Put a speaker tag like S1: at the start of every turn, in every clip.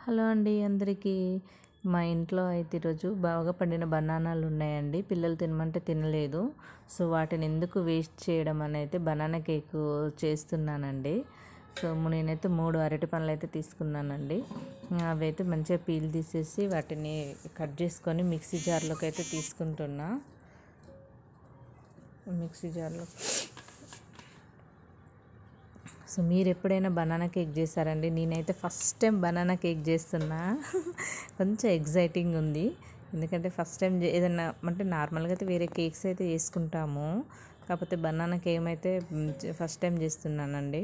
S1: Hello అండి అందరికీ. మా ఇంట్లో అయితే ఈరోజు బాగా పండిన బనానాలు ఉన్నాయండి. పిల్లలు తినమంటే తినలేదు. సో వాటిని ఎందుకు వేస్ట్ చేయడం అని అయితే బనానా కేక్ చేస్తున్నానండి. సో నేనైతే 3 అరటి పండ్లు అయితే తీసుకున్నానండి. అవి అయితే మంచిగా పీల్ తీసేసి వాటిని కట్ చేసుకొని మిక్సీ జార్లోకి అయితే తీసుకుంటున్నా. మిక్సీ జార్లో సో మీరు ఎప్పుడైనా బనానా కేక్ చేశారండి? నేనైతే ఫస్ట్ టైం బనానా కేక్ చేస్తున్నా. కొంచెం ఎగ్జైటింగ్ ఉంది. ఎందుకంటే ఫస్ట్ టైం ఏదైనా అంటే నార్మల్గా అయితే వేరే కేక్స్ అయితే చేసుకుంటాము. కాకపోతే బనానా కేక్ అయితే ఫస్ట్ టైం చేస్తున్నానండి.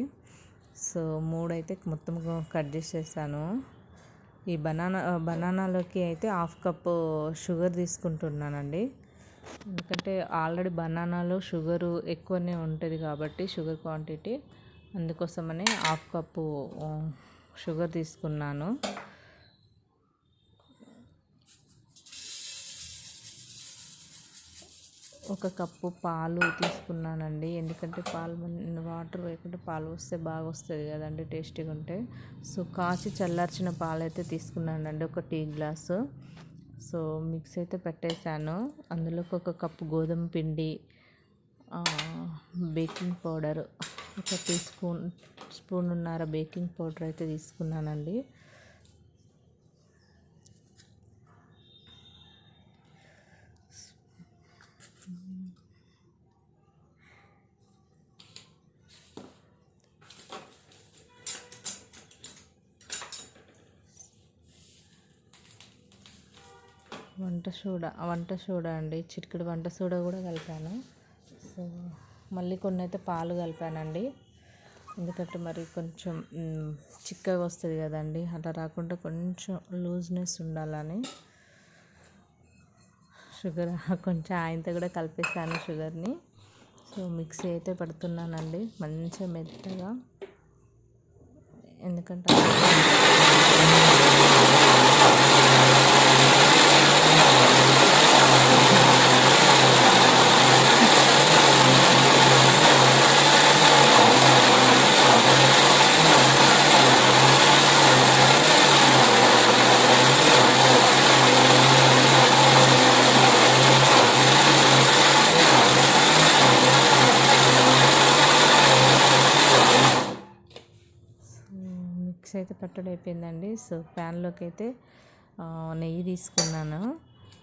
S1: సో 3 అయితే మొత్తం కట్ చేసేసాను. ఈ బనానాలోకి అయితే 1/2 కప్పు షుగర్ తీసుకుంటున్నానండి. ఎందుకంటే ఆల్రెడీ బనానాలో షుగరు ఎక్కువనే ఉంటుంది కాబట్టి షుగర్ క్వాంటిటీ అందుకోసమని 1/2 కప్పు షుగర్ తీసుకున్నాను. ఒక కప్పు పాలు తీసుకున్నానండి. ఎందుకంటే పాలు వాటర్ వేయకుండా పాలు వస్తే బాగా వస్తుంది కదండి, టేస్టీగా ఉంటే. సో కాచి చల్లార్చిన పాలు అయితే తీసుకున్నానండి, ఒక టీ గ్లాసు. సో మిక్స్ అయితే పెట్టేశాను. అందులోకి ఒక కప్పు గోధుమ పిండి, బేకింగ్ పౌడర్ ఒక స్పూన్నర బేకింగ్ పౌడర్ అయితే తీసుకున్నానండి. వంట సోడా అండి, చిటికెడు వంట సోడా కూడా కలిపాను. సో మళ్ళీ కొన్ని అయితే పాలు కలిపానండి. ఎందుకంటే మరి కొంచెం చిక్కగా వస్తుంది కదండి, అలా రాకుండా కొంచెం లూజ్నెస్ ఉండాలని షుగర్ కొంచెం ఆయనతో కూడా కలిపేసాను షుగర్ని. సో మిక్సీ అయితే పెడుతున్నానండి మంచిగా మెత్తగా. ఎందుకంటే మిక్స్ అయితే పట్టడి అయిపోయిందండి. సో ప్యాన్లోకి అయితే నెయ్యి తీసుకున్నాను.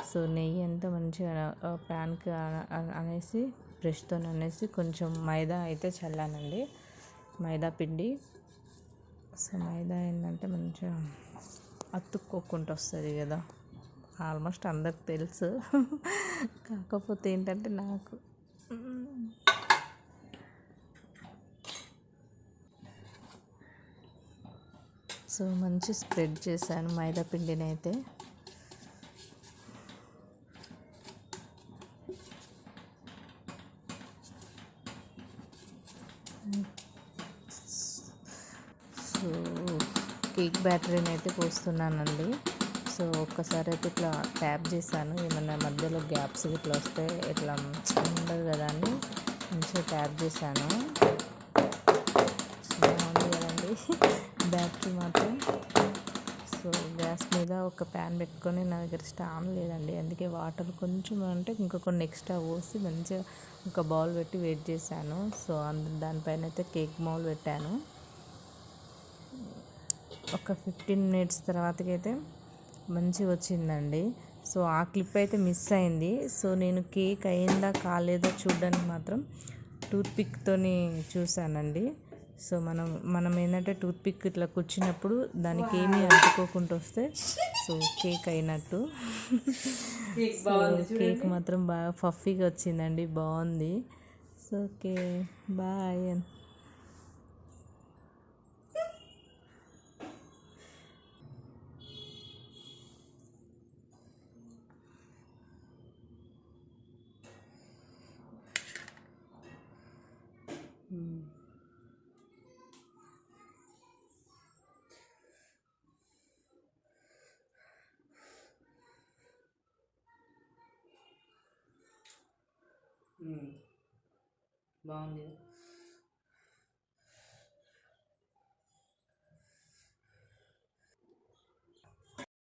S1: సో నెయ్యి అంతా మంచిగా ప్యాన్కి అనేసి బ్రష్తో అనేసి కొంచెం మైదా అయితే చల్లానండి, మైదా పిండి. సో మైదా ఏంటంటే మంచిగా అతుక్కోకుండా వస్తుంది కదా, ఆల్మోస్ట్ అందరికి తెలుసు. కాకపోతే ఏంటంటే నాకు సో మంచి స్ప్రెడ్ చేశాను మైదా పిండిని అయితే. సో కేక్ బ్యాటరీని అయితే పోస్తున్నానండి. సో ఒక్కసారి అయితే ఇట్లా ట్యాప్ చేశాను, ఏమన్నా మధ్యలో గ్యాప్స్ ఇట్లా వస్తే ఇట్లా ఉండదు కదా అని మంచిగా ట్యాప్ చేశాను. బాగుంది కదండి బ్యాటరీ మాత్రం. సో గ్యాస్ మీద ఒక ప్యాన్ పెట్టుకొని, నా దగ్గర స్టాండ్ లేదండి, అందుకే వాటర్ కొంచెం అంటే ఇంకా కొన్ని ఎక్స్ట్రా పోసి మంచిగా ఒక బౌల్ పెట్టి వెయిట్ చేశాను. సో దానిపైన అయితే కేక్ మౌల్ పెట్టాను. ఒక 15 మినిట్స్ తర్వాతకైతే మంచిగా వచ్చిందండి. సో ఆ క్లిప్ అయితే మిస్ అయింది. సో నేను కేక్ అయిందా కాలేదా చూడడానికి మాత్రం టూత్పిక్తోని చూశానండి. సో మనం ఏంటంటే టూత్పిక్ ఇట్లా కూర్చున్నప్పుడు దానికి ఏమీ అంటుకోకుండా వస్తే సో కేక్ అయినట్టు. కేక్ మాత్రం బాగా ఫఫీగా వచ్చిందండి, బాగుంది. So okay, bye. బాగుంది.